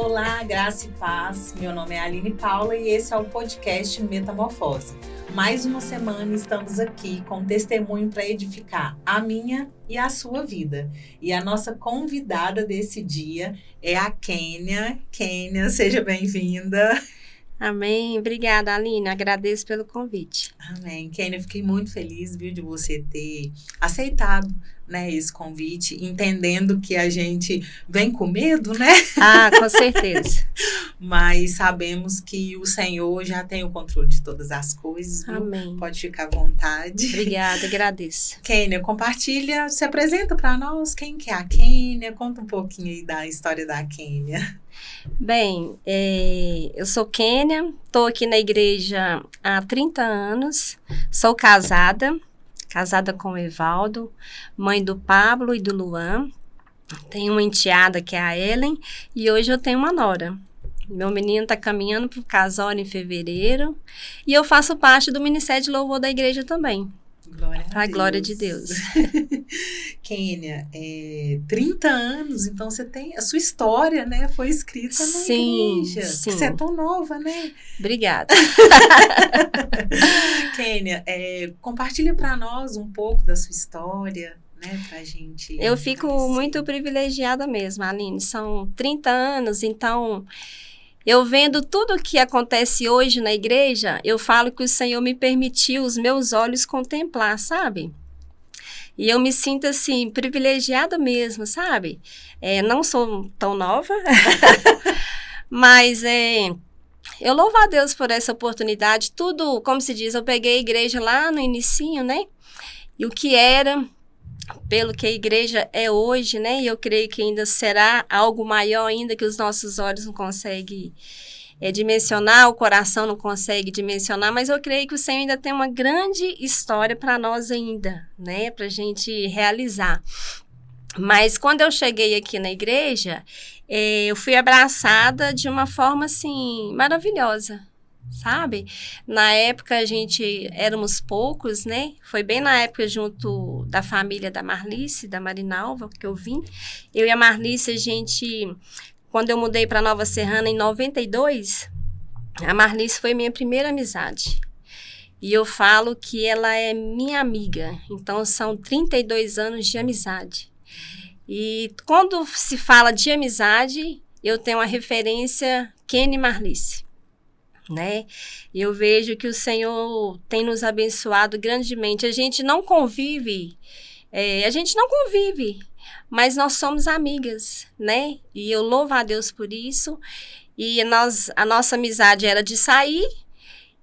Olá, graça e paz. Meu nome é Aline Paula e esse é o podcast Metamorfose. Mais uma semana estamos aqui com testemunho para edificar a minha e a sua vida. E a nossa convidada desse dia é a Kênia. Kênia, seja bem-vinda. Amém. Obrigada, Aline. Agradeço pelo convite. Amém. Kênia, fiquei muito feliz, viu, de você ter aceitado, né, esse convite, entendendo que a gente vem com medo, né? Ah, com certeza. Mas sabemos que o Senhor já tem o controle de todas as coisas, viu? Amém. Pode ficar à vontade. Obrigada, agradeço. Kênia, compartilha, se apresenta para nós, quem que é a Kênia? Conta um pouquinho aí da história da Kênia. Bem, eu sou Kênia, estou aqui na igreja há 30 anos, sou casada com o Evaldo, mãe do Pablo e do Luan, tenho uma enteada que é a Ellen e hoje eu tenho uma nora. Meu menino está caminhando para o casório em fevereiro e eu faço parte do Ministério de Louvor da igreja também. Para a glória de Deus. Kênia, 30 anos, então você tem a sua história, né? Foi escrita na igreja. Sim. Você é tão nova, né? Obrigada. Kênia, compartilha para nós um pouco da sua história, né? Pra gente. Eu fico muito privilegiada mesmo, Aline. São 30 anos, então eu vendo tudo o que acontece hoje na igreja, eu falo que o Senhor me permitiu os meus olhos contemplar, sabe? E eu me sinto, assim, privilegiada mesmo, sabe? Não sou tão nova, mas eu louvo a Deus por essa oportunidade. Tudo, como se diz, eu peguei a igreja lá no inicinho, né? E o que era, pelo que a igreja é hoje, né? E eu creio que ainda será algo maior ainda que os nossos olhos não conseguem dimensionar, o coração não consegue dimensionar, mas eu creio que o Senhor ainda tem uma grande história para nós ainda, né? Para a gente realizar. Mas quando eu cheguei aqui na igreja, eu fui abraçada de uma forma, assim, maravilhosa. Sabe? Na época a gente éramos poucos, né? Foi bem na época junto da família da Marlice, da Marinalva, que eu vim. Eu e a Marlice, a gente, quando eu mudei para Nova Serrana em 92, a Marlice foi minha primeira amizade. E eu falo que ela é minha amiga. Então são 32 anos de amizade. E quando se fala de amizade, eu tenho a referência Kênia e Marlice. Né? Eu vejo que o Senhor tem nos abençoado grandemente. A gente não convive, mas nós somos amigas, né? E eu louvo a Deus por isso. E a nossa amizade era de sair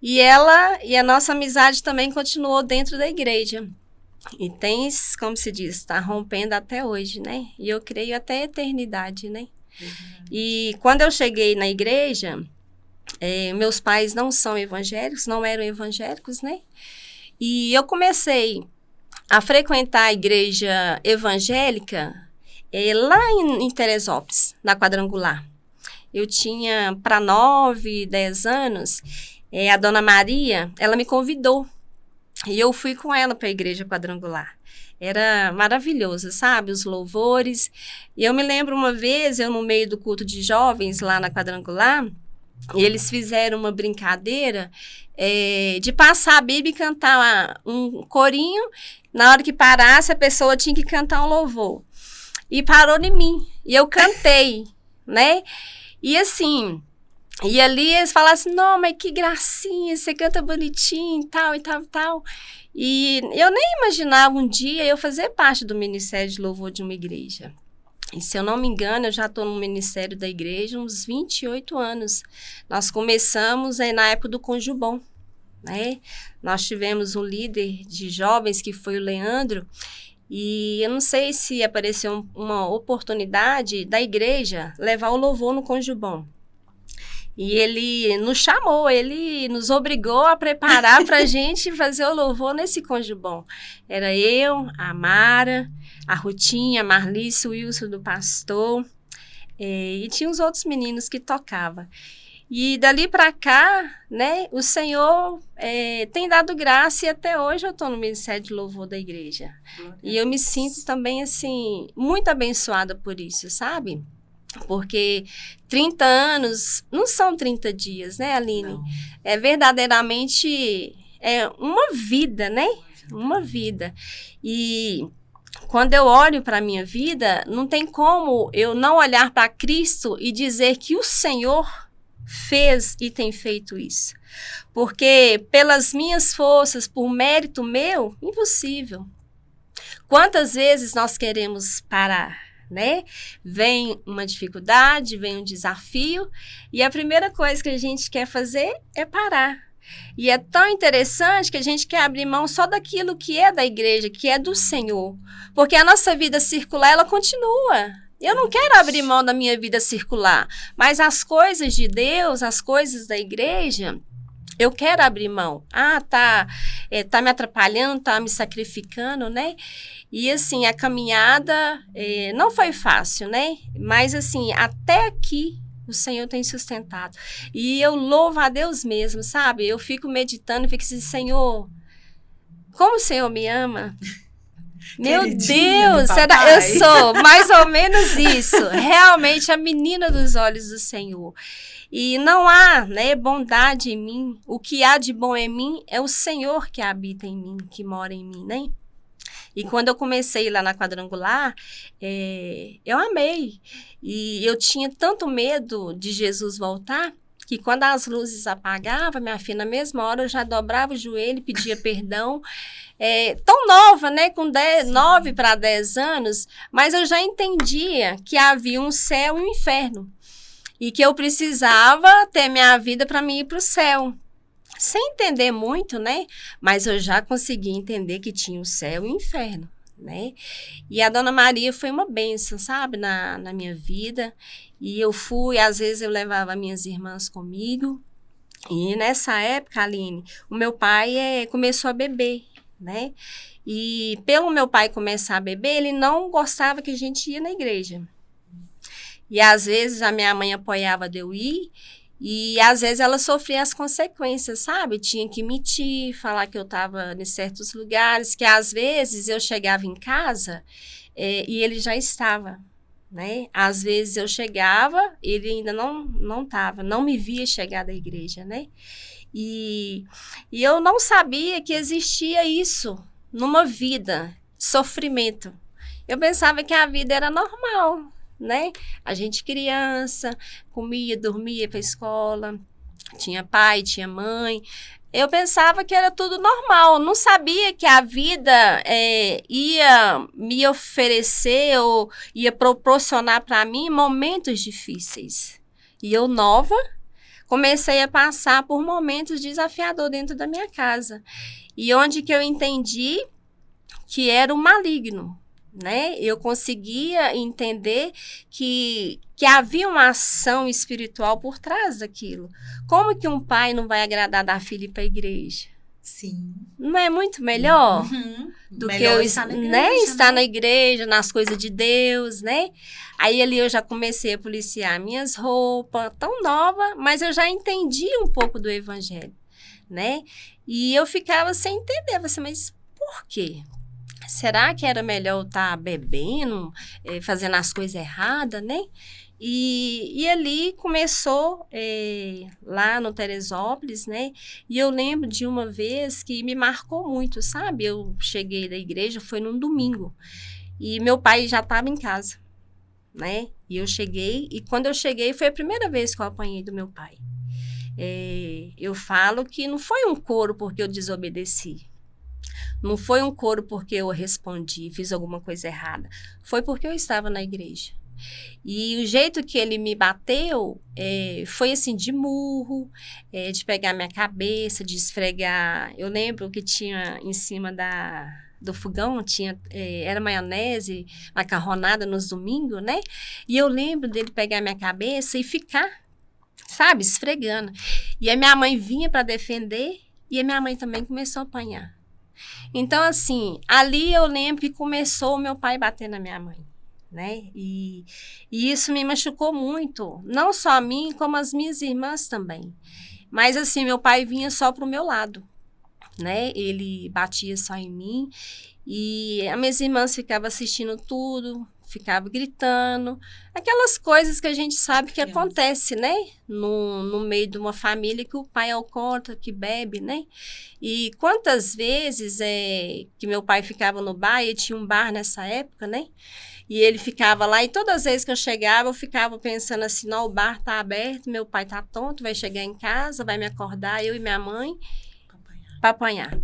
e a nossa amizade também continuou dentro da igreja. E tem, como se diz, está rompendo até hoje, né? E eu creio até a eternidade, né? E quando eu cheguei na igreja, meus pais não são evangélicos, não eram evangélicos, né? E eu comecei a frequentar a igreja evangélica lá em Teresópolis, na Quadrangular. Eu tinha para 9, 10 anos, a dona Maria, ela me convidou. E eu fui com ela para a igreja Quadrangular. Era maravilhoso, sabe? Os louvores. E eu me lembro uma vez, eu no meio do culto de jovens lá na Quadrangular, e eles fizeram uma brincadeira de passar a Bíblia e cantar um corinho. Na hora que parasse, a pessoa tinha que cantar um louvor. E parou em mim. E eu cantei, né? E assim, e ali eles falaram assim, não, mas que gracinha, você canta bonitinho, tal, e tal, e tal. E eu nem imaginava um dia eu fazer parte do Ministério de Louvor de uma igreja. E se eu não me engano, eu já estou no ministério da igreja há uns 28 anos. Nós começamos na época do Conjubom, né? Nós tivemos um líder de jovens que foi o Leandro, e eu não sei se apareceu uma oportunidade da igreja levar o louvor no Conjubom. E ele nos chamou, ele nos obrigou a preparar para a gente fazer o louvor nesse Conjubom. Era eu, a Mara, a Rutinha, a Marlice, o Wilson do pastor, e tinha os outros meninos que tocavam. E dali para cá, né, o Senhor tem dado graça e até hoje eu estou no Ministério de Louvor da igreja. E eu me sinto também, assim, muito abençoada por isso, sabe? Porque 30 anos não são 30 dias, né, Aline? Não. É verdadeiramente uma vida, né? Uma vida. E quando eu olho para a minha vida, não tem como eu não olhar para Cristo e dizer que o Senhor fez e tem feito isso. Porque pelas minhas forças, por mérito meu, impossível. Quantas vezes nós queremos parar, né? Vem uma dificuldade, vem um desafio, e a primeira coisa que a gente quer fazer é parar. E é tão interessante que a gente quer abrir mão só daquilo que é da igreja, que é do Senhor. Porque a nossa vida circular, ela continua. Eu não quero abrir mão da minha vida circular, mas as coisas de Deus, as coisas da igreja, eu quero abrir mão. Tá me atrapalhando, tá me sacrificando, né? E assim, a caminhada não foi fácil, né? Mas assim, até aqui o Senhor tem sustentado. E eu louvo a Deus mesmo, sabe? Eu fico meditando e fico assim, Senhor, como o Senhor me ama. Meu Deus, eu sou mais ou menos isso. Realmente a menina dos olhos do Senhor. E não há, né, bondade em mim. O que há de bom em mim é o Senhor que habita em mim, que mora em mim, né? E quando eu comecei lá na Quadrangular, eu amei. E eu tinha tanto medo de Jesus voltar, que quando as luzes apagavam, minha filha, na mesma hora eu já dobrava o joelho e pedia perdão. Tão nova, né? Com 9 para 10 anos, mas eu já entendia que havia um céu e um inferno. E que eu precisava ter minha vida para mim ir para o céu. Sem entender muito, né? Mas eu já consegui entender que tinha o céu e o inferno, né? E a Dona Maria foi uma bênção, sabe? Na minha vida. E eu fui, às vezes eu levava minhas irmãs comigo. E nessa época, Aline, o meu pai começou a beber, né? E pelo meu pai começar a beber, ele não gostava que a gente ia na igreja. E às vezes a minha mãe apoiava de eu ir, e às vezes ela sofria as consequências, sabe? Tinha que mentir, falar que eu estava em certos lugares, que às vezes eu chegava em casa e ele já estava, né? Às vezes eu chegava, ele ainda não estava, não me via chegar da igreja, né? E eu não sabia que existia isso numa vida, sofrimento. Eu pensava que a vida era normal, né? A gente criança, comia, dormia para a escola, tinha pai, tinha mãe. Eu pensava que era tudo normal, não sabia que a vida ia me oferecer ou ia proporcionar para mim momentos difíceis. E eu nova, comecei a passar por momentos desafiadores dentro da minha casa. E onde que eu entendi que era o maligno, né? Eu conseguia entender que havia uma ação espiritual por trás daquilo. Como que um pai não vai agradar dar filho para a igreja? Sim. Não é muito melhor do melhor que estar na igreja, estar né? na igreja, nas coisas de Deus, né? Aí ali eu já comecei a policiar minhas roupas, tão nova, mas eu já entendi um pouco do evangelho, né? E eu ficava sem entender, mas por quê? Será que era melhor eu estar bebendo, fazendo as coisas erradas, né? E ali começou lá no Teresópolis, né? E eu lembro de uma vez que me marcou muito, sabe? Eu cheguei da igreja, foi num domingo, e meu pai já estava em casa, né? E eu cheguei, e quando eu cheguei foi a primeira vez que eu apanhei do meu pai. Eu falo que não foi um coro porque eu desobedeci. Não foi um coro porque eu respondi, fiz alguma coisa errada. Foi porque eu estava na igreja. E o jeito que ele me bateu foi assim, de murro, de pegar minha cabeça, de esfregar. Eu lembro que tinha em cima do fogão, era maionese, macarronada nos domingos, né? E eu lembro dele pegar minha cabeça e ficar, sabe, esfregando. E a minha mãe vinha para defender e a minha mãe também começou a apanhar. Então, assim, ali eu lembro que começou o meu pai bater na minha mãe, né? E isso me machucou muito, não só a mim, como as minhas irmãs também. Mas, assim, meu pai vinha só pro meu lado, né? Ele batia só em mim e as minhas irmãs ficavam assistindo tudo, ficava gritando, aquelas coisas que a gente sabe que acontece, né? No meio de uma família que o pai é alcoólatra, que bebe, né? E quantas vezes que meu pai ficava no bar, e tinha um bar nessa época, né? E ele ficava lá, e todas as vezes que eu chegava, eu ficava pensando assim, não, o bar tá aberto, meu pai tá tonto, vai chegar em casa, vai me acordar, eu e minha mãe, para apanhar.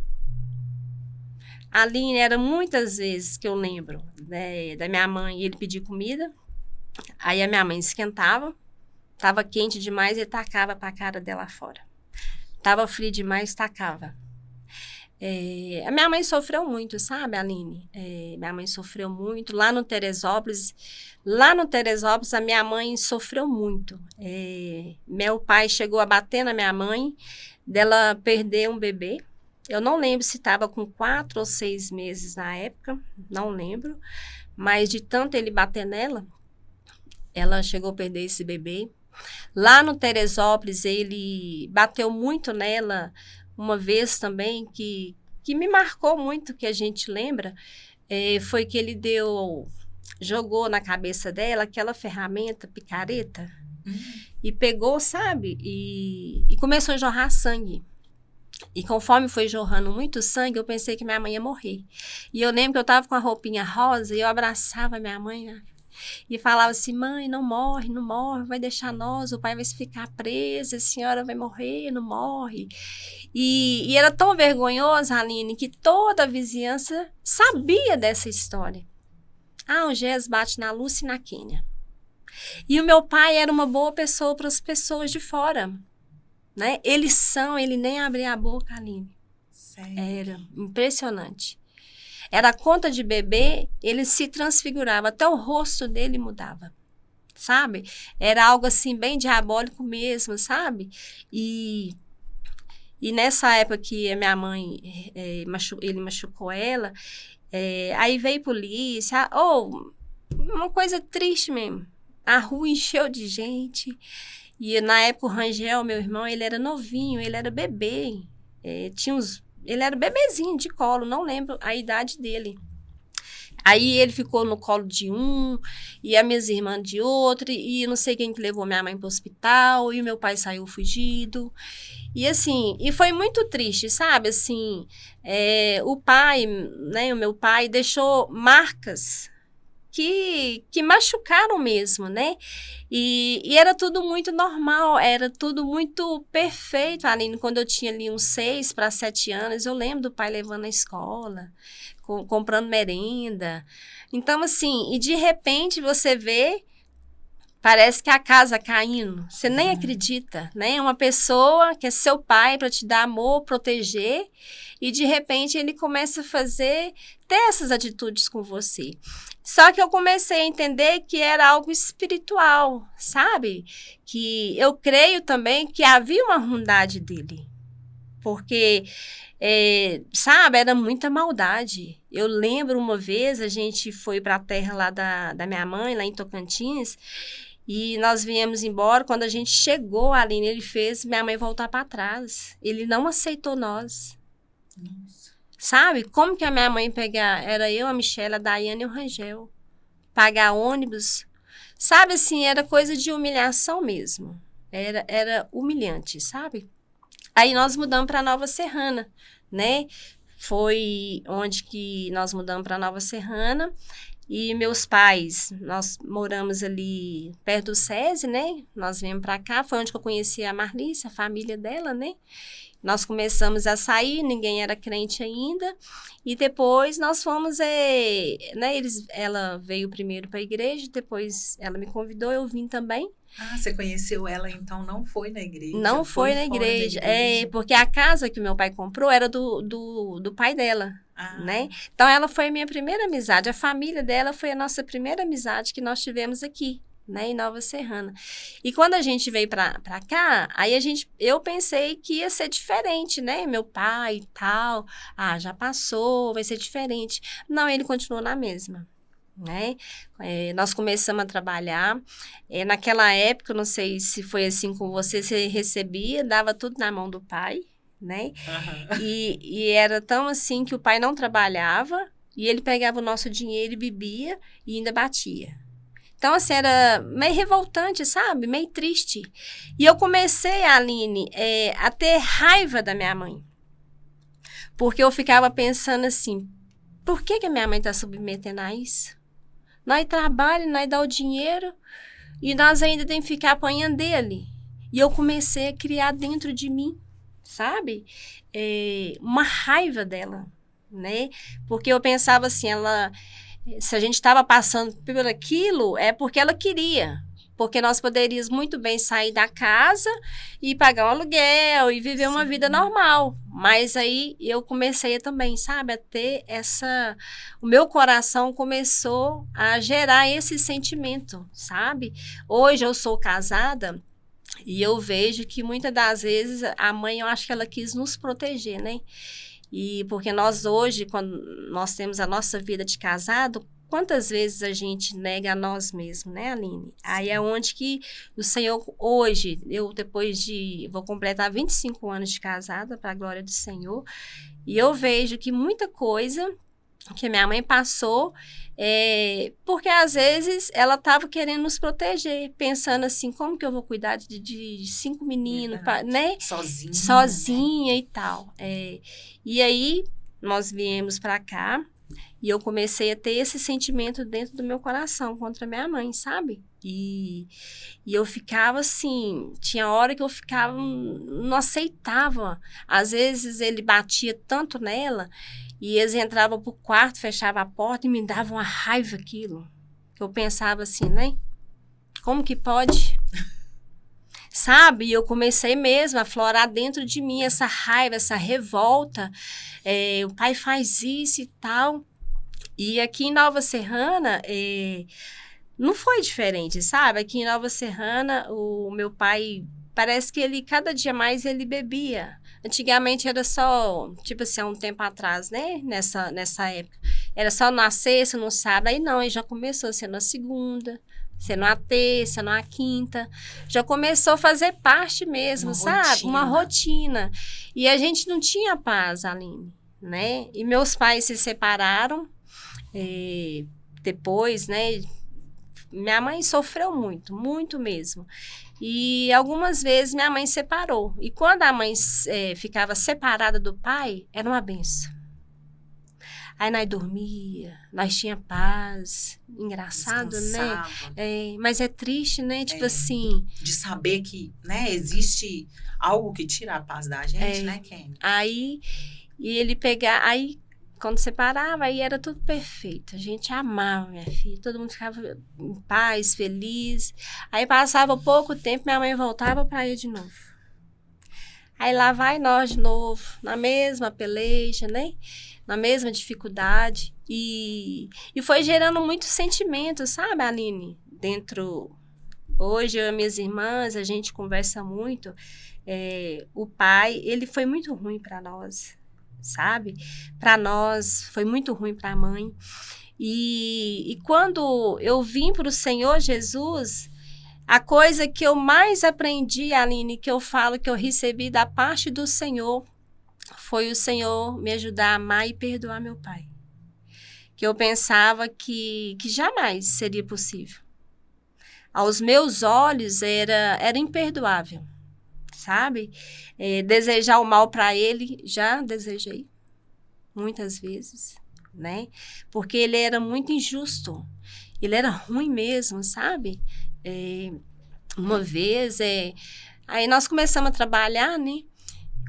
Aline, era muitas vezes que eu lembro, né, da minha mãe, ele pedir comida, aí a minha mãe esquentava, tava quente demais e tacava para a cara dela fora. Tava frio demais, tacava. A minha mãe sofreu muito, sabe, Aline? Minha mãe sofreu muito. Lá no Teresópolis, a minha mãe sofreu muito. Meu pai chegou a bater na minha mãe, dela perder um bebê. Eu não lembro se estava com 4 ou 6 meses na época, não lembro. Mas de tanto ele bater nela, ela chegou a perder esse bebê. Lá no Teresópolis, ele bateu muito nela uma vez também, que me marcou muito, que a gente lembra, foi que ele jogou na cabeça dela aquela ferramenta, picareta, e pegou, sabe? E começou a jorrar sangue. E conforme foi jorrando muito sangue, eu pensei que minha mãe ia morrer. E eu lembro que eu estava com a roupinha rosa e eu abraçava minha mãe, né? E falava assim, mãe, não morre, não morre, vai deixar nós, o pai vai ficar preso, a senhora vai morrer, não morre. E era tão vergonhoso, Aline, que toda a vizinhança sabia dessa história. O Gés bate na Lúcia e na Quênia. E o meu pai era uma boa pessoa para as pessoas de fora. Né? Ele nem abria a boca, Aline. Sério? Era impressionante. Era a conta de bebê, ele se transfigurava, até o rosto dele mudava, sabe? Era algo assim, bem diabólico mesmo, sabe? E nessa época que a minha mãe, ele machucou ela, aí veio polícia, uma coisa triste mesmo. A rua encheu de gente. E na época o Rangel, meu irmão, ele era novinho, ele era bebê. Ele era bebezinho de colo, não lembro a idade dele. Aí ele ficou no colo de um, e as minhas irmãs de outro, e não sei quem que levou minha mãe para o hospital, e o meu pai saiu fugido. E assim, e foi muito triste, sabe? Assim, o pai, né, o meu pai deixou marcas que machucaram mesmo, né? E era tudo muito normal, era tudo muito perfeito, Aline. Quando eu tinha ali uns 6 para 7 anos, eu lembro do pai levando na escola, comprando merenda. Então, assim, e de repente você vê, parece que a casa caindo, você nem acredita, né? Uma pessoa que é seu pai para te dar amor, proteger, e de repente ele começa a ter essas atitudes com você. Só que eu comecei a entender que era algo espiritual, sabe? Que eu creio também que havia uma ruindade dele. Porque, sabe, era muita maldade. Eu lembro uma vez, a gente foi para a terra lá da minha mãe, lá em Tocantins, e nós viemos embora. Quando a gente chegou ali, ele fez minha mãe voltar para trás. Ele não aceitou nós. Nossa. Sabe? Como que a minha mãe era eu, a Michelle, a Daiane e o Rangel. Pagar ônibus. Sabe, assim, era coisa de humilhação mesmo. Era humilhante, sabe? Aí nós mudamos para Nova Serrana, né? Foi onde que nós mudamos para Nova Serrana. E meus pais, nós moramos ali perto do SESI, né? Nós viemos para cá, foi onde que eu conheci a Marlice, a família dela, né? Nós começamos a sair, ninguém era crente ainda, e depois nós fomos, né, ela veio primeiro para a igreja, depois ela me convidou, eu vim também. Você conheceu ela, então não foi na igreja? Não foi na igreja, porque a casa que meu pai comprou era do pai dela, né? Então ela foi a minha primeira amizade, a família dela foi a nossa primeira amizade que nós tivemos aqui, né, em Nova Serrana. E quando a gente veio para cá, aí eu pensei que ia ser diferente, né? Meu pai e tal, já passou, vai ser diferente. Não, ele continuou na mesma, né? Nós começamos a trabalhar. Naquela época, não sei se foi assim com você recebia, dava tudo na mão do pai, né? E era tão assim que o pai não trabalhava, e ele pegava o nosso dinheiro e bebia e ainda batia. Então, assim, era meio revoltante, sabe? Meio triste. E eu comecei, Aline, a ter raiva da minha mãe. Porque eu ficava pensando assim, por que a minha mãe está submetendo a isso? Nós trabalhamos, nós dá o dinheiro e nós ainda temos que ficar apanhando dele. E eu comecei a criar dentro de mim, sabe? Uma raiva dela, né? Porque eu pensava assim, se a gente estava passando por aquilo, é porque ela queria. Porque nós poderíamos muito bem sair da casa e pagar um aluguel e viver uma vida normal. Mas aí eu comecei também, sabe, a ter o meu coração começou a gerar esse sentimento, sabe? Hoje eu sou casada e eu vejo que muitas das vezes a mãe, eu acho que ela quis nos proteger, né? E porque nós hoje, quando nós temos a nossa vida de casado, quantas vezes a gente nega a nós mesmos, né, Aline? Sim. Aí é onde que o Senhor, hoje, vou completar 25 anos de casada, para a glória do Senhor, e eu vejo que muita coisa que a minha mãe passou, porque às vezes ela estava querendo nos proteger, pensando assim, como que eu vou cuidar de 5 meninos, né? Sozinha, né? E tal. E aí, nós viemos para cá, e eu comecei a ter esse sentimento dentro do meu coração contra minha mãe, sabe? E eu ficava assim, tinha hora que eu ficava, não aceitava. Às vezes ele batia tanto nela, e eles entravam pro quarto, fechavam a porta e me davam uma raiva aquilo. Que eu pensava assim, né? Como que pode? Sabe? E eu comecei mesmo a florar dentro de mim essa raiva, essa revolta. O pai faz isso e tal. E aqui em Nova Serrana, não foi diferente, sabe? Aqui em Nova Serrana, o meu pai, parece que cada dia mais ele bebia. Antigamente era só, tipo assim, há um tempo atrás, né? Nessa época. Era só na sexta, no sábado. Aí não, aí já começou sendo na segunda, sendo na terça, na quinta. Já começou a fazer parte mesmo, sabe? Uma rotina. E a gente não tinha paz, Aline, né? E meus pais se separaram. Depois, né, minha mãe sofreu muito, muito mesmo. E algumas vezes minha mãe separou. E quando a mãe ficava separada do pai, era uma benção. Aí nós dormia, nós tinha paz. Engraçado, descansava, né? Mas é triste, né? Tipo assim... De saber que, né, existe algo que tira a paz da gente, né, Kenny? Aí, e ele pegar... Aí, quando separava, aí era tudo perfeito. A gente amava, minha filha. Todo mundo ficava em paz, feliz. Aí passava pouco tempo, minha mãe voltava para ir de novo. Aí lá vai nós de novo, na mesma peleja, né? Na mesma dificuldade. E foi gerando muito sentimento, sabe, Aline? Dentro... Hoje, eu e minhas irmãs, a gente conversa muito. O pai, ele foi muito ruim para nós, sabe? Para nós, foi muito ruim para a mãe. E quando eu vim para o Senhor Jesus, a coisa que eu mais aprendi, Aline, que eu falo que eu recebi da parte do Senhor, foi o Senhor me ajudar a amar e perdoar meu pai. Que eu pensava que jamais seria possível. Aos meus olhos era imperdoável, sabe? Desejar o mal para ele, já desejei muitas vezes, né? Porque ele era muito injusto, ele era ruim mesmo, sabe? Uma vez, aí nós começamos a trabalhar, né?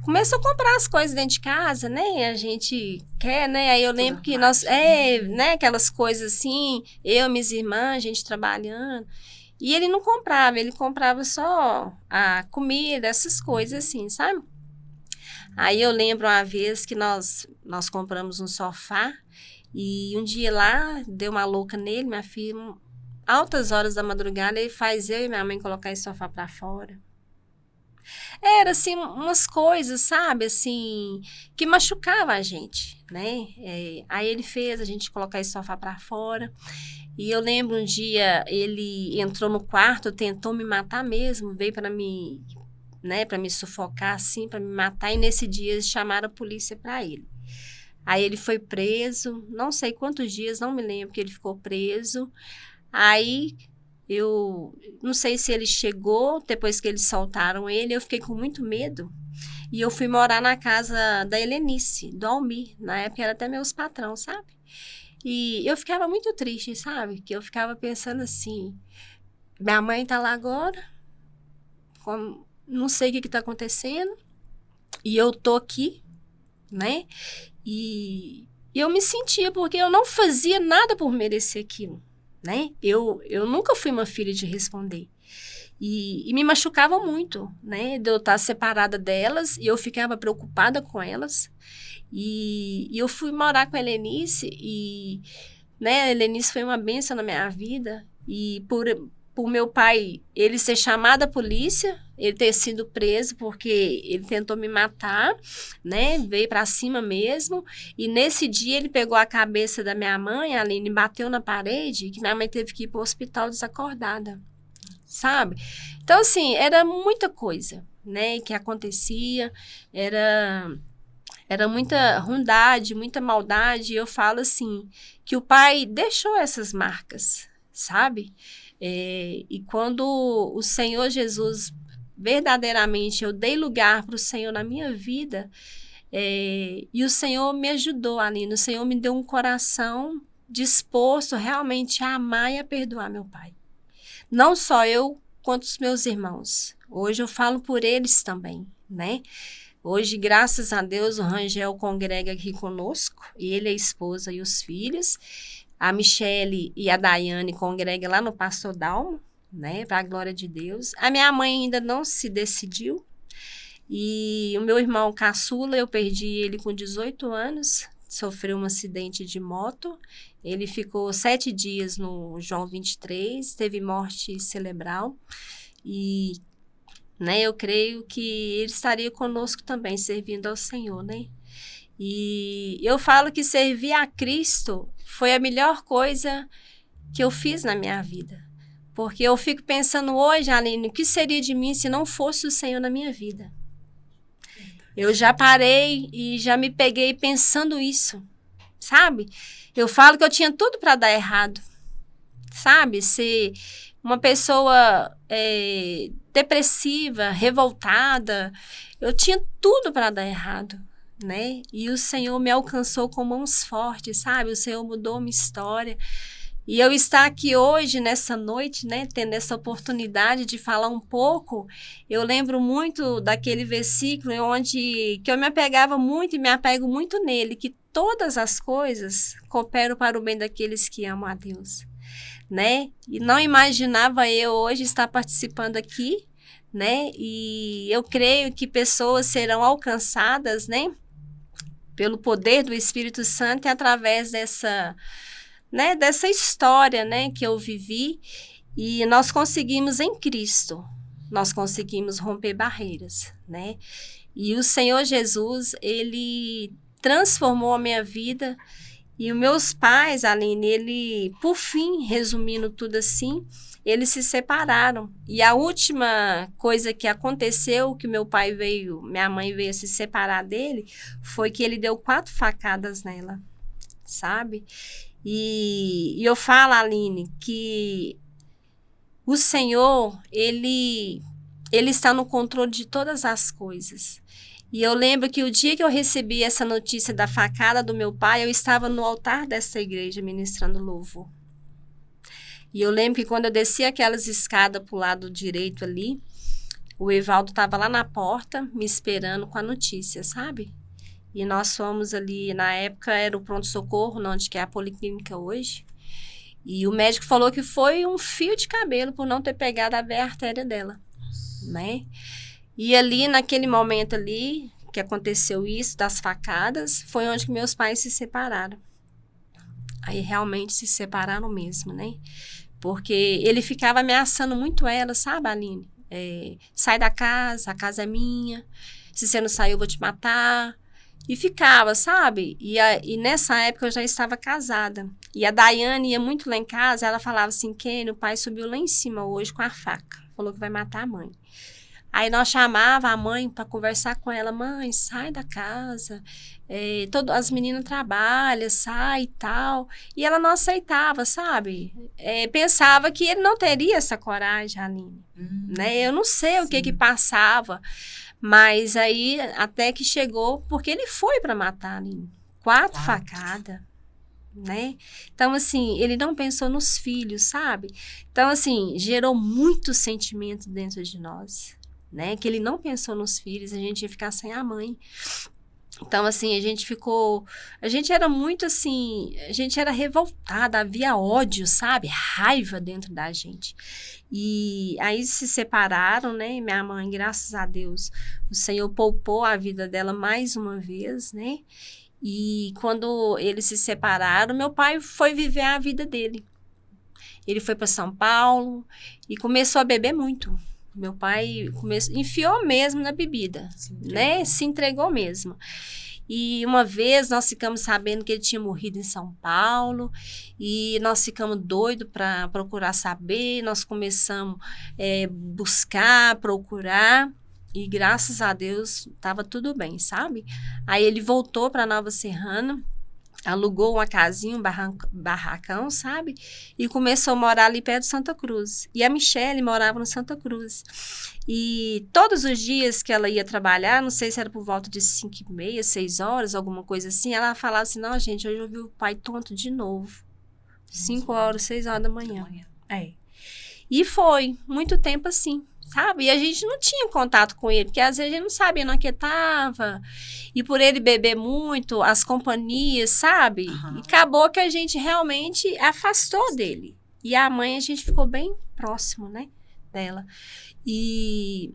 Começou a comprar as coisas dentro de casa, né? A gente quer, né? Aí eu lembro que nós, né? Aquelas coisas assim, eu e minhas irmãs, a gente trabalhando. E ele não comprava, ele comprava só a comida, essas coisas assim, sabe? Aí eu lembro uma vez que nós compramos um sofá e um dia lá, deu uma louca nele, minha filha, altas horas da madrugada, ele faz eu e minha mãe colocar esse sofá pra fora. Era, assim, umas coisas, sabe, assim, que machucava a gente, né? Aí ele fez a gente colocar esse sofá pra fora. E eu lembro um dia, ele entrou no quarto, tentou me matar mesmo, veio para me, né, para me sufocar, assim, para me matar. E nesse dia eles chamaram a polícia para ele. Aí ele foi preso, não sei quantos dias, não me lembro que ele ficou preso. Aí eu não sei se ele chegou, depois que eles soltaram ele, eu fiquei com muito medo. E eu fui morar na casa da Helenice, do Almir. Na época era até meus patrões, sabe? E eu ficava muito triste, sabe? Que eu ficava pensando assim, minha mãe tá lá agora, não sei o que tá acontecendo, e eu tô aqui, né? E eu me sentia, porque eu não fazia nada por merecer aquilo, né? Eu nunca fui uma filha de responder. E me machucava muito, né? De eu estar separada delas, e eu ficava preocupada com elas. E eu fui morar com a Helenice, e né, a Helenice foi uma bênção na minha vida. E por meu pai, ele ser chamado à polícia, ele ter sido preso porque ele tentou me matar, né? Veio para cima mesmo. E nesse dia ele pegou a cabeça da minha mãe, a Aline, bateu na parede, que minha mãe teve que ir para o hospital desacordada, sabe? Então, assim, era muita coisa, né, que acontecia, era muita ruindade, muita maldade. E eu falo assim, que o pai deixou essas marcas, sabe? E quando o Senhor Jesus, verdadeiramente, eu dei lugar para o Senhor na minha vida, e o Senhor me ajudou, Aline, o Senhor me deu um coração disposto realmente a amar e a perdoar meu pai. Não só eu, quanto os meus irmãos. Hoje eu falo por eles também, né? Hoje, graças a Deus, o Rangel congrega aqui conosco, ele, a esposa e os filhos. A Michele e a Daiane congregam lá no Pastor Dalmo, né? Para a glória de Deus. A minha mãe ainda não se decidiu. E o meu irmão caçula, eu perdi ele com 18 anos, sofreu um acidente de moto. Ele ficou 7 dias no João 23, teve morte cerebral. E, né, eu creio que ele estaria conosco também, servindo ao Senhor, né? E eu falo que servir a Cristo foi a melhor coisa que eu fiz na minha vida. Porque eu fico pensando hoje, Aline, o que seria de mim se não fosse o Senhor na minha vida? Eu já parei e já me peguei pensando isso, sabe? Eu falo que eu tinha tudo para dar errado, sabe? Ser uma pessoa depressiva, revoltada, eu tinha tudo para dar errado, né? E o Senhor me alcançou com mãos fortes, sabe? O Senhor mudou minha história. E eu estar aqui hoje, nessa noite, né, tendo essa oportunidade de falar um pouco, eu lembro muito daquele versículo que eu me apegava muito e me apego muito nele, que todas as coisas cooperam para o bem daqueles que amam a Deus, né? E não imaginava eu hoje estar participando aqui, né? E eu creio que pessoas serão alcançadas, né, pelo poder do Espírito Santo e através dessa história, né, que eu vivi. E nós conseguimos em Cristo, nós conseguimos romper barreiras, né? E o Senhor Jesus, ele transformou a minha vida. E os meus pais, Aline, ele, por fim, resumindo tudo assim, eles se separaram. E a última coisa que aconteceu, que minha mãe veio se separar dele, foi que ele deu 4 facadas nela, sabe? E eu falo, Aline, que o Senhor, ele está no controle de todas as coisas. E eu lembro que o dia que eu recebi essa notícia da facada do meu pai, eu estava no altar dessa igreja ministrando louvor. E eu lembro que quando eu desci aquelas escadas para o lado direito ali, o Evaldo estava lá na porta me esperando com a notícia, sabe? E nós fomos ali, na época era o pronto-socorro, onde que é a policlínica hoje. E o médico falou que foi um fio de cabelo por não ter pegado a veia artéria dela, né? E ali, naquele momento ali, que aconteceu isso, das facadas, foi onde que meus pais se separaram. Aí realmente se separaram mesmo, né? Porque ele ficava ameaçando muito ela, sabe, Aline? Sai da casa, a casa é minha. Se você não sair, eu vou te matar. E ficava, sabe? E nessa época eu já estava casada. E a Daiane ia muito lá em casa, ela falava assim, Kenny, o pai subiu lá em cima hoje com a faca. Falou que vai matar a mãe. Aí nós chamava a mãe para conversar com ela. Mãe, sai da casa. As meninas trabalham, sai e tal. E ela não aceitava, sabe? Pensava que ele não teria essa coragem, Aline. Né? Eu não sei o que passava. Mas aí, até que chegou, porque ele foi para matar, Aline. 4 facadas. Né? Então, assim, ele não pensou nos filhos, sabe? Então, assim, gerou muito sentimento dentro de nós, né? Que ele não pensou nos filhos, a gente ia ficar sem a mãe. Então, assim, a gente era muito, assim, a gente era revoltada, havia ódio, sabe? Raiva dentro da gente. E aí se separaram, né? Minha mãe, graças a Deus, o Senhor poupou a vida dela mais uma vez, né? E quando eles se separaram, meu pai foi viver a vida dele. Ele foi para São Paulo e começou a beber muito. Meu pai enfiou mesmo na bebida, né? Se entregou mesmo. E uma vez nós ficamos sabendo que ele tinha morrido em São Paulo e nós ficamos doidos para procurar saber. Nós começamos a buscar, procurar. E graças a Deus, estava tudo bem, sabe? Aí ele voltou para Nova Serrana, alugou uma casinha, um barracão, sabe? E começou a morar ali perto de Santa Cruz. E a Michele morava no Santa Cruz. E todos os dias que ela ia trabalhar, não sei se era por volta de 5h30, 6 horas, alguma coisa assim, ela falava assim, não, gente, hoje eu vi o pai tonto de novo. 5 horas, 6 horas da manhã. E foi muito tempo assim. Sabe? E a gente não tinha contato com ele, porque às vezes a gente não sabia onde ele estava. E por ele beber muito, as companhias, sabe? E acabou que a gente realmente afastou dele. E a mãe, a gente ficou bem próximo, né? Dela. E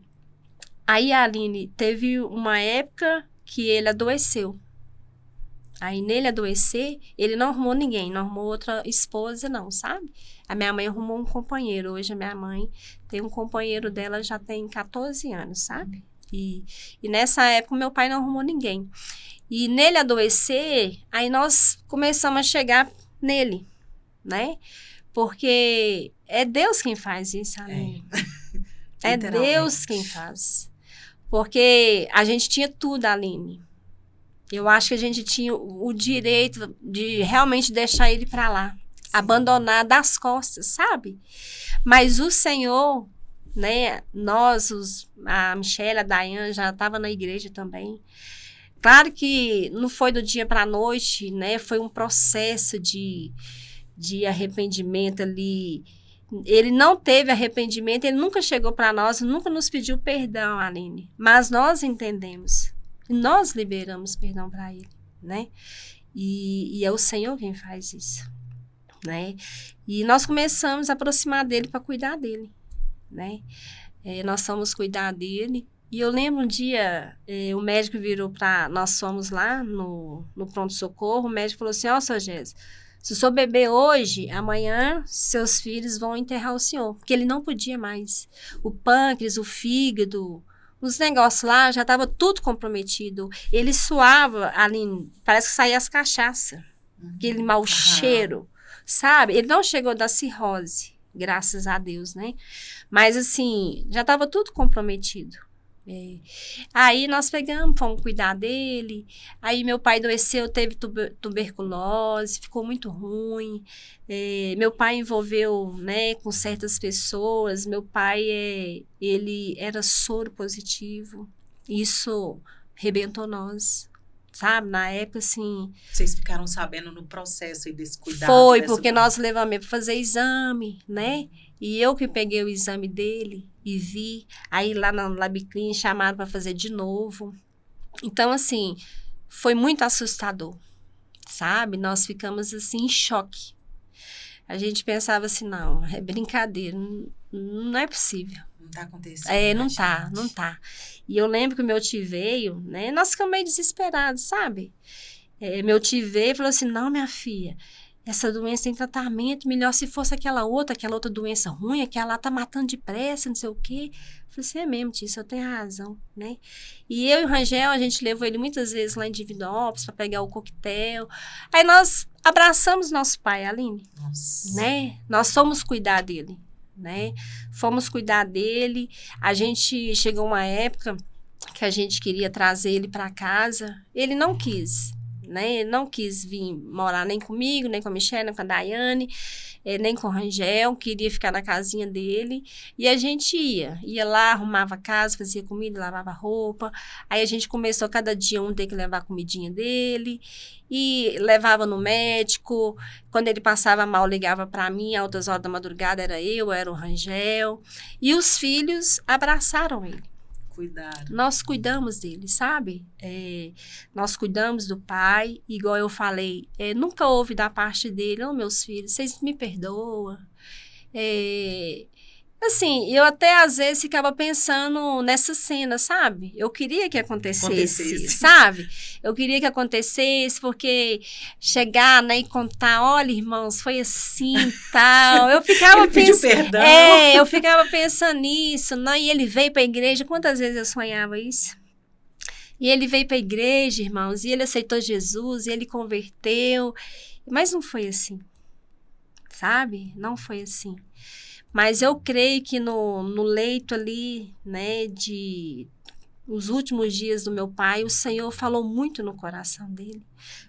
aí, a Aline, teve uma época que ele adoeceu. Aí, nele adoecer, ele não arrumou ninguém, não arrumou outra esposa, não, sabe? A minha mãe arrumou um companheiro. Hoje, a minha mãe tem um companheiro dela, já tem 14 anos, sabe? E nessa época, meu pai não arrumou ninguém. E nele adoecer, aí nós começamos a chegar nele, né? Porque é Deus quem faz isso, Aline. É Deus quem faz. Porque a gente tinha tudo, Aline. Eu acho que a gente tinha o direito de realmente deixar ele para lá. Sim. Abandonar das costas, sabe? Mas o Senhor, né? A Michelle, a Dayane já estava na igreja também. Claro que não foi do dia para a noite, né? Foi um processo de arrependimento ali. Ele não teve arrependimento, ele nunca chegou para nós, nunca nos pediu perdão, Aline. Mas nós entendemos. E nós liberamos perdão para ele, né? E é o Senhor quem faz isso, né? E nós começamos a aproximar dele para cuidar dele, né? Nós fomos cuidar dele. E eu lembro um dia, o médico virou para... Nós fomos lá no pronto-socorro, o médico falou assim, seu Gés, se o senhor beber hoje, amanhã seus filhos vão enterrar o senhor. Porque ele não podia mais. O pâncreas, o fígado... Os negócios lá já estava tudo comprometido. Ele suava, Aline, parece que saía as cachaças. Aquele mau cheiro, sabe? Ele não chegou da cirrose, graças a Deus, né? Mas, assim, já estava tudo comprometido. Aí nós pegamos, fomos cuidar dele. Aí meu pai adoeceu, teve tuberculose, ficou muito ruim. Meu pai envolveu, né, com certas pessoas. Meu pai, ele era soro positivo. Isso arrebentou nós, sabe? Na época, assim... Vocês ficaram sabendo no processo desse cuidado? Foi, porque nós levamos para fazer exame, né? E eu que peguei o exame dele e vi. Aí lá na Labiclin chamaram para fazer de novo. Então, assim, foi muito assustador, sabe? Nós ficamos, assim, em choque. A gente pensava assim, não, é brincadeira, não é possível. Não tá acontecendo. Não tá. E eu lembro que o meu tio veio, né? Nós ficamos meio desesperados, sabe? Meu tio veio e falou assim, não, minha filha, essa doença tem tratamento, melhor se fosse aquela outra doença ruim, aquela lá tá matando depressa, não sei o quê. Eu falei assim, é mesmo, tio, você tem razão, né? E eu e o Rangel, a gente levou ele muitas vezes lá em Divinópolis para pegar o coquetel. Aí nós abraçamos nosso pai, Aline. Nossa. Né? Nós fomos cuidar dele, né? Fomos cuidar dele. A gente chegou uma época que a gente queria trazer ele para casa. Ele não quis, né? Ele não quis vir morar nem comigo, nem com a Michelle, nem com a Daiane, nem com o Rangel. Queria ficar na casinha dele. E a gente ia lá, arrumava a casa, fazia comida, lavava roupa. Aí a gente começou cada dia ter que levar a comidinha dele. E levava no médico. Quando ele passava mal, ligava para mim. Altas horas da madrugada era o Rangel. E os filhos abraçaram ele. Cuidado. Nós cuidamos dele, sabe? Nós cuidamos do pai, igual eu falei, nunca houve da parte dele, meus filhos, vocês me perdoam. Assim, eu até às vezes ficava pensando nessa cena, sabe? Eu queria que acontecesse, sabe? Eu queria que acontecesse, porque chegar, né, e contar, olha, irmãos, foi assim, tal. Eu ficava pensando, eu ficava pensando nisso, né? E ele veio para a igreja, quantas vezes eu sonhava isso? E ele veio para a igreja, irmãos, e ele aceitou Jesus, e ele converteu, mas não foi assim, sabe? Não foi assim. Mas eu creio que no leito ali, né, os últimos dias do meu pai, o Senhor falou muito no coração dele.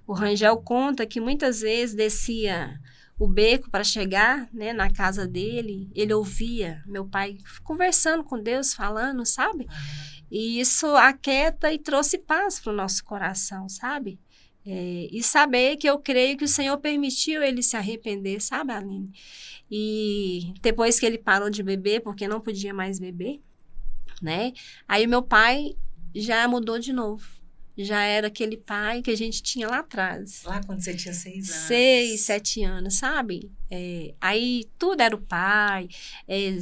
O Rangel conta que muitas vezes descia o beco para chegar, né, na casa dele, ele ouvia meu pai conversando com Deus, falando, sabe? E isso aquieta e trouxe paz para o nosso coração, sabe? E saber que eu creio que o Senhor permitiu ele se arrepender, sabe, Aline? E depois que ele parou de beber, porque não podia mais beber, né? Aí meu pai já mudou de novo. Já era aquele pai que a gente tinha lá atrás. Lá quando você tinha 6 anos. 6, 7 anos, sabe? Aí tudo era o pai.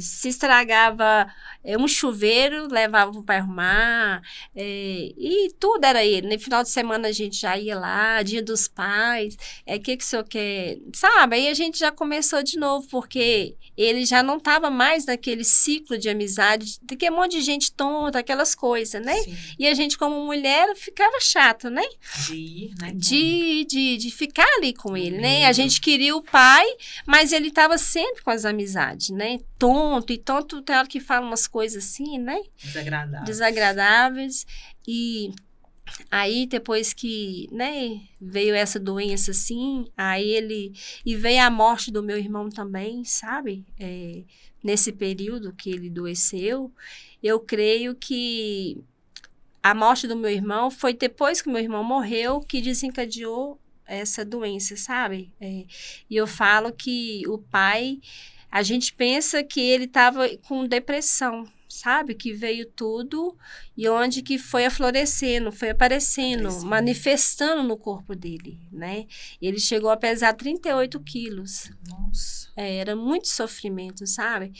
Se estragava um chuveiro, levava para arrumar. E tudo era ele. No final de semana a gente já ia lá, dia dos pais. Que o senhor quer? Sabe? Aí a gente já começou de novo, porque ele já não estava mais naquele ciclo de amizade, que um monte de gente tonta, aquelas coisas, né? Sim. E a gente, como mulher, ficava chato, né? De ir, né? De ficar ali com ele, né? A gente queria o pai, mas ele estava sempre com as amizades, né? Tonto, e tonto tem hora que fala umas coisas assim, né? Desagradáveis. E aí, depois que, né, veio essa doença assim, e veio a morte do meu irmão também, sabe? Nesse período que ele adoeceu, eu creio que a morte do meu irmão foi depois que meu irmão morreu que desencadeou essa doença, sabe? E eu falo que o pai, a gente pensa que ele estava com depressão, sabe? Que veio tudo e onde que foi aflorescendo, foi aparecendo, manifestando no corpo dele, né? Ele chegou a pesar 38 quilos. Nossa. Era muito sofrimento, sabe?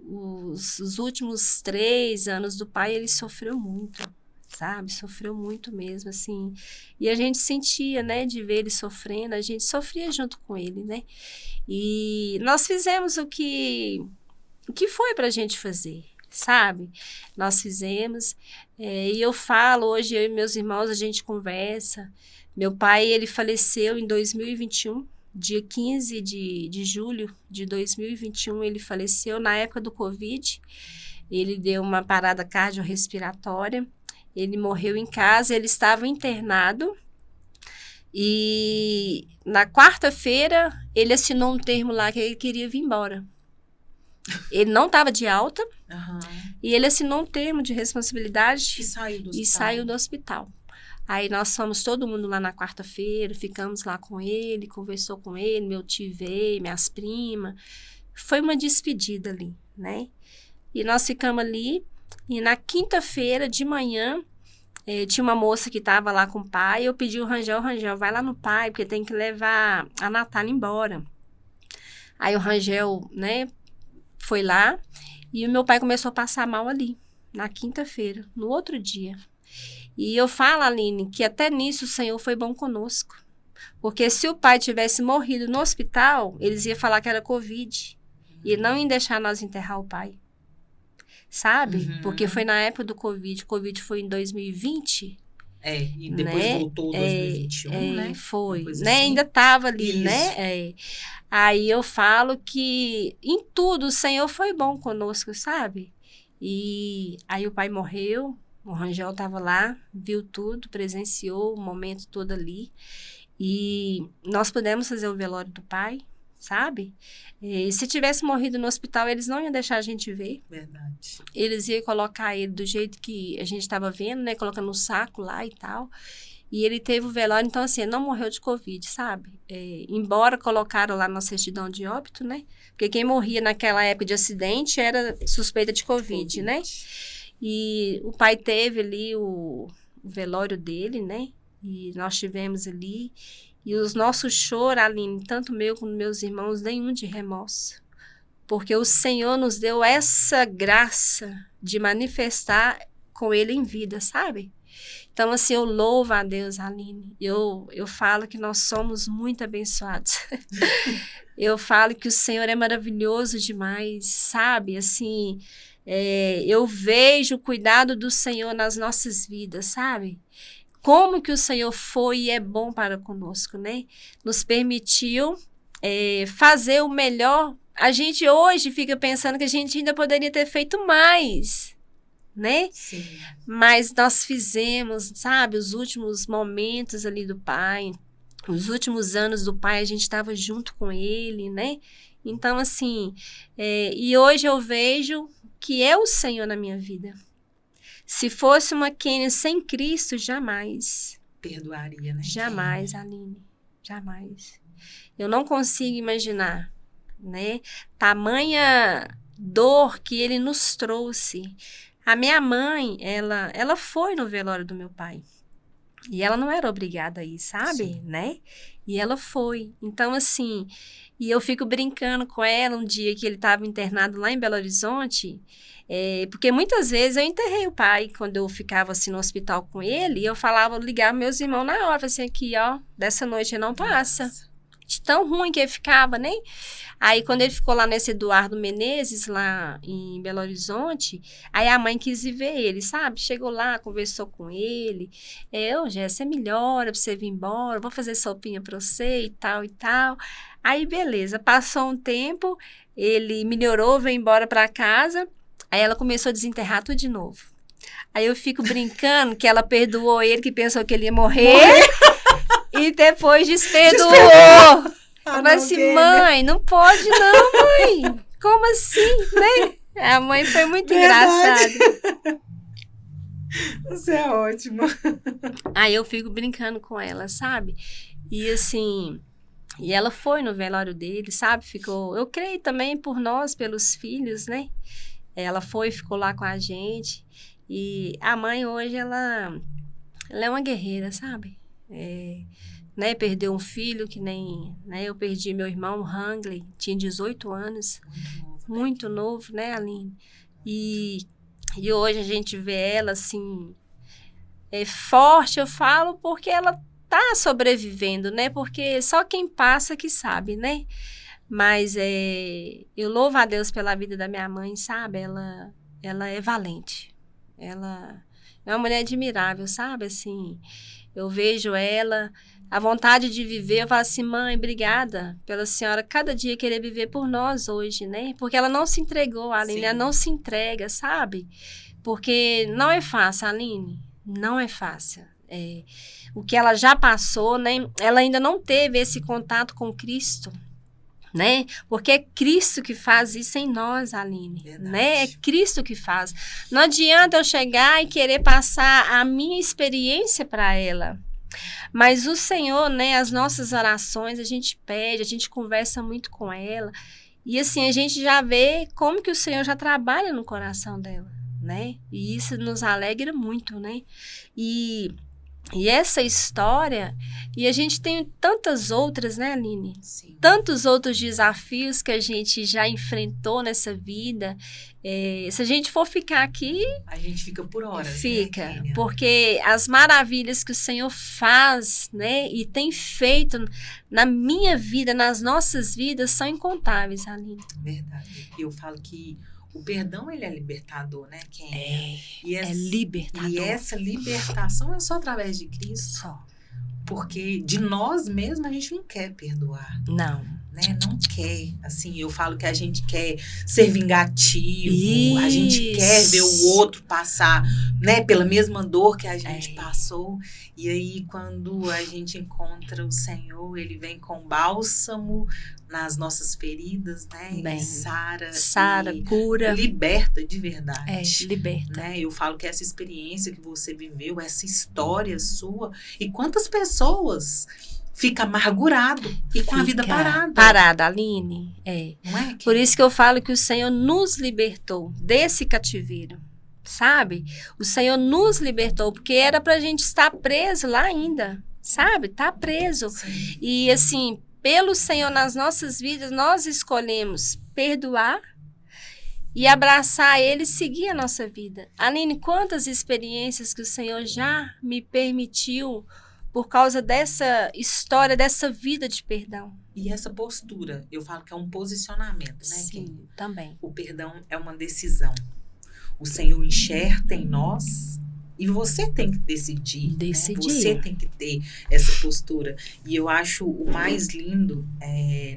Os últimos 3 anos do pai, ele sofreu muito, sabe? Sofreu muito mesmo, assim. E a gente sentia, né, de ver ele sofrendo, a gente sofria junto com ele, né? E nós fizemos o que foi pra gente fazer, sabe? Nós fizemos, e eu falo, hoje eu e meus irmãos, a gente conversa. Meu pai, ele faleceu em 2021, dia 15 de julho de 2021, ele faleceu na época do Covid. Ele deu uma parada cardiorrespiratória, ele morreu em casa, ele estava internado. E na quarta-feira, ele assinou um termo lá que ele queria vir embora. Ele não estava de alta, e ele assinou um termo de responsabilidade e saiu do hospital. Aí nós fomos todo mundo lá na quarta-feira, ficamos lá com ele, conversou com ele, meu tio veio, minhas primas. Foi uma despedida ali, né? E nós ficamos ali, e na quinta-feira de manhã, tinha uma moça que estava lá com o pai, eu pedi o Rangel, vai lá no pai, porque tem que levar a Natália embora. Aí o Rangel, né, foi lá, e o meu pai começou a passar mal ali, na quinta-feira, no outro dia. E eu falo, Aline, que até nisso o Senhor foi bom conosco. Porque se o pai tivesse morrido no hospital, eles iam falar que era Covid. E não iam deixar nós enterrar o pai. Sabe? Porque foi na época do Covid. O Covid foi em 2020. E depois voltou 2021, né? Foi, né? Assim. Ainda estava ali, Isso. né? Aí eu falo que em tudo o Senhor foi bom conosco, sabe? E aí o pai morreu, o Rangel estava lá, viu tudo, presenciou o momento todo ali. E nós pudemos fazer o velório do pai, sabe? E se tivesse morrido no hospital, eles não iam deixar a gente ver. Verdade. Eles iam colocar ele do jeito que a gente estava vendo, né? Colocando no saco lá e tal. E ele teve o velório, então assim, ele não morreu de Covid, sabe? Embora colocaram lá na certidão de óbito, né? Porque quem morria naquela época de acidente era suspeita de Covid, né? E o pai teve ali o velório dele, né? E nós tivemos ali. E os nossos choros, Aline, tanto meu como meus irmãos, nenhum de remorso. Porque o Senhor nos deu essa graça de manifestar com ele em vida, sabe? Então, assim, eu louvo a Deus, Aline. Eu falo que nós somos muito abençoados. Eu falo que o Senhor é maravilhoso demais, sabe? Assim, eu vejo o cuidado do Senhor nas nossas vidas, sabe? Como que o Senhor foi e é bom para conosco, né? Nos permitiu fazer o melhor. A gente hoje fica pensando que a gente ainda poderia ter feito mais, né? Sim. Mas nós fizemos, sabe? Os últimos momentos ali do pai, os últimos anos do pai, a gente estava junto com ele, né? Então, assim, e hoje eu vejo que é o Senhor na minha vida. Se fosse uma Kênia sem Cristo, jamais. Perdoaria, né? Jamais, Aline. Jamais. Eu não consigo imaginar, né? Tamanha dor que ele nos trouxe. A minha mãe, ela foi no velório do meu pai. E ela não era obrigada a ir, sabe? Sim. Né? E ela foi. Então, assim, e eu fico brincando com ela um dia que ele estava internado lá em Belo Horizonte. Porque muitas vezes eu enterrei o pai quando eu ficava assim no hospital com ele, e eu ligava meus irmãos na hora, assim, aqui, ó, dessa noite não passa. De tão ruim que ele ficava, né? Aí, quando ele ficou lá nesse Eduardo Menezes, lá em Belo Horizonte, aí a mãe quis ir ver ele, sabe? Chegou lá, conversou com ele. Jéssica, você melhora pra você vir embora, vou fazer sopinha pra você e tal e tal. Aí, beleza. Passou um tempo, ele melhorou, veio embora pra casa. Aí ela começou a desenterrar tudo de novo. Aí eu fico brincando que ela perdoou ele, que pensou que ele ia morrer. E depois desperdoou. Eu falei assim, mãe, não pode não, mãe. Como assim, né? A mãe foi muito engraçada. Você é ótima. Aí eu fico brincando com ela, sabe? E assim... E ela foi no velório dele, sabe? Ficou... Eu creio também por nós, pelos filhos, né? Ela foi, ficou lá com a gente. E a mãe hoje, ela é uma guerreira, sabe? Né? Perdeu um filho que nem... Né? Eu perdi meu irmão, Hangley, tinha 18 anos. Muito novo, né, Aline? E hoje a gente vê ela, assim... forte, eu falo, porque ela tá sobrevivendo, né? Porque só quem passa que sabe, né? Mas eu louvo a Deus pela vida da minha mãe, sabe? Ela é valente. Ela é uma mulher admirável, sabe? Assim, eu vejo ela, a vontade de viver, eu falo assim, mãe, obrigada pela senhora cada dia querer viver por nós hoje, né? Porque ela não se entregou, Aline, ela não se entrega, sabe? Porque não é fácil, Aline, não é fácil. O que ela já passou, né? Ela ainda não teve esse contato com Cristo, né? Porque é Cristo que faz isso em nós, Aline, né? É Cristo que faz. Não adianta eu chegar e querer passar a minha experiência para ela. Mas o Senhor, né? As nossas orações, a gente pede, a gente conversa muito com ela. E assim, a gente já vê como que o Senhor já trabalha no coração dela, né? E isso nos alegra muito, né? E essa história, e a gente tem tantas outras, né, Aline? Sim. Tantos outros desafios que a gente já enfrentou nessa vida. Se a gente for ficar aqui... A gente fica por horas, Fica, né, porque as maravilhas que o Senhor faz, né, e tem feito na minha vida, nas nossas vidas, são incontáveis, Aline. Verdade. Eu falo que O perdão, ele é libertador, né, Kênia? É libertador. E essa libertação é só através de Cristo. Só. Porque de nós mesmos a gente não quer perdoar. Não. Né? Não quer. Assim, eu falo que a gente quer ser vingativo. Isso. A gente quer ver o outro passar, né, pela mesma dor que a gente passou. E aí, quando a gente encontra o Senhor, Ele vem com bálsamo nas nossas feridas, né? Bem, e sara, cura. Liberta de verdade. Liberta. Né? Eu falo que essa experiência que você viveu, essa história sua, e quantas pessoas fica amargurado e com a vida parada. Parada, Aline. Não é? Por isso que eu falo que o Senhor nos libertou desse cativeiro, sabe? O Senhor nos libertou, porque era pra gente estar preso lá ainda, sabe? Tá preso. Sim. E assim, pelo Senhor nas nossas vidas, nós escolhemos perdoar e abraçar Ele e seguir a nossa vida. Aline, quantas experiências que o Senhor já me permitiu por causa dessa história, dessa vida de perdão. E essa postura, eu falo que é um posicionamento, né? Sim, também. O perdão é uma decisão. O Senhor enxerta em nós e você tem que decidir. Né? Você tem que ter essa postura. E eu acho o mais lindo,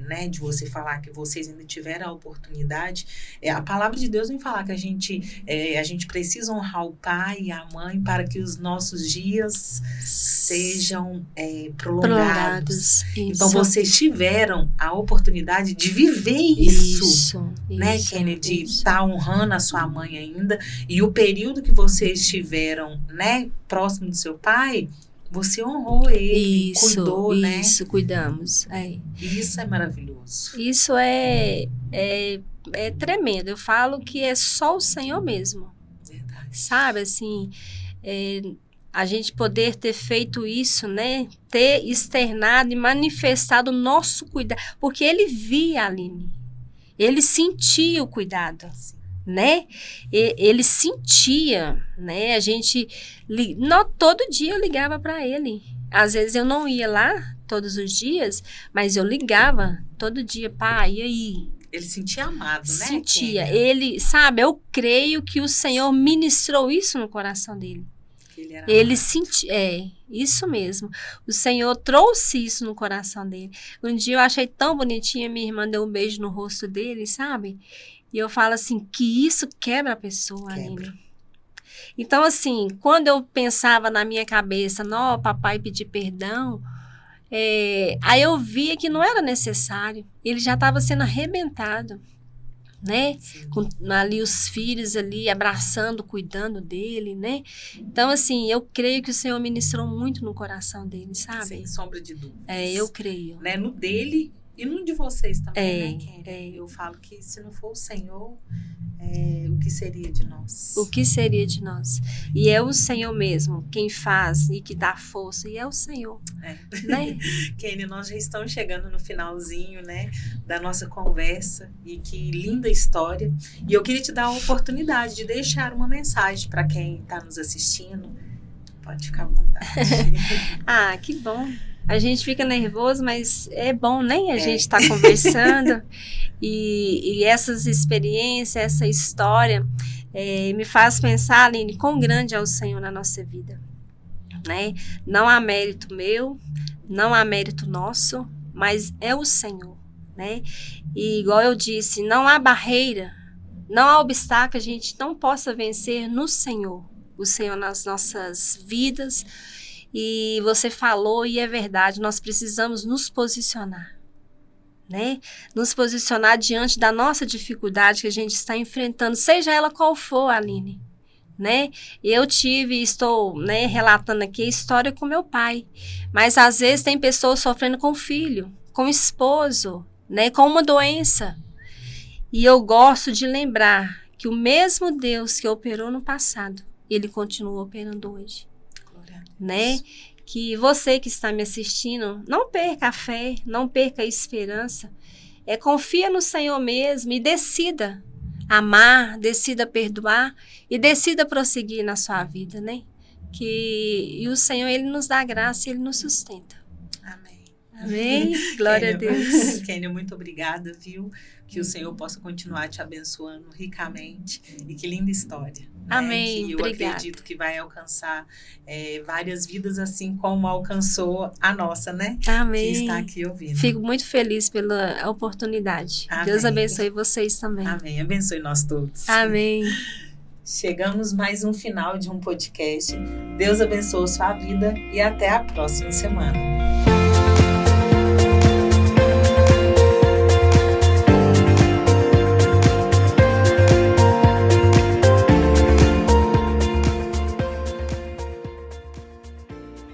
né, de você falar que vocês ainda tiveram a oportunidade. A palavra de Deus vem falar que a gente precisa honrar o pai e a mãe para que os nossos dias sejam prolongados. Então, vocês tiveram a oportunidade de viver isso, né, Kennedy? De estar honrando a sua mãe ainda. E o período que vocês tiveram, né, próximo do seu pai, você honrou ele, cuidou, né? Isso, cuidamos. Isso é maravilhoso. Isso é tremendo. Eu falo que é só o Senhor mesmo. Verdade. Sabe, assim, a gente poder ter feito isso, né? Ter externado e manifestado o nosso cuidado. Porque ele via, Aline. Ele sentia o cuidado. Sim. Né? Ele sentia, né? A gente todo dia eu ligava para ele. Às vezes eu não ia lá todos os dias, mas eu ligava todo dia, pai, e aí? Ele sentia amado, né? Sentia. Ele, sabe, eu creio que o Senhor ministrou isso no coração dele. Ele sentia, isso mesmo. O Senhor trouxe isso no coração dele. Um dia eu achei tão bonitinha, minha irmã deu um beijo no rosto dele, sabe? E eu falo assim, que isso quebra a pessoa, Aline. Então, assim, quando eu pensava na minha cabeça, papai pedir perdão, aí eu via que não era necessário. Ele já estava sendo arrebentado, né? Com ali os filhos ali abraçando, cuidando dele, né? Então, assim, eu creio que o Senhor ministrou muito no coração dele, sabe? Sem sombra de dúvida. Eu creio. Né? No dele e no de vocês também, né, Kênia? Eu falo que se não for o Senhor, o que seria de nós? O que seria de nós? E é o Senhor mesmo quem faz e que dá força, e é o Senhor. Né? Kênia, nós já estamos chegando no finalzinho, né, da nossa conversa, e que linda história. E eu queria te dar a oportunidade de deixar uma mensagem para quem está nos assistindo. Pode ficar à vontade. Que bom. A gente fica nervoso, mas é bom, né? A gente tá conversando e essas experiências, essa história me faz pensar, Aline, quão grande é o Senhor na nossa vida, né? Não há mérito meu, não há mérito nosso, mas é o Senhor, né? E igual eu disse, não há barreira, não há obstáculo que a gente não possa vencer no Senhor. O Senhor nas nossas vidas. E você falou, e é verdade, nós precisamos nos posicionar, né? Nos posicionar diante da nossa dificuldade que a gente está enfrentando, seja ela qual for, Aline, né? Eu estou, né, relatando aqui a história com meu pai, mas às vezes tem pessoas sofrendo com filho, com esposo, né, com uma doença. E eu gosto de lembrar que o mesmo Deus que operou no passado, Ele continua operando hoje. Né? Que você que está me assistindo, não perca a fé, não perca a esperança. Confia no Senhor mesmo e decida amar, decida perdoar e decida prosseguir na sua vida, né? E o Senhor, Ele nos dá graça e Ele nos sustenta. Amém. Amém. Glória a Deus. Kênia, muito obrigada, viu? Que o Senhor possa continuar te abençoando ricamente. E que linda história. Amém. Que eu Obrigada. acredito que vai alcançar várias vidas, assim como alcançou a nossa, né? Amém. Que está aqui ouvindo. Fico muito feliz pela oportunidade. Amém. Deus abençoe vocês também. Amém. Abençoe nós todos. Amém. Chegamos mais um final de um podcast. Deus abençoe sua vida e até a próxima semana.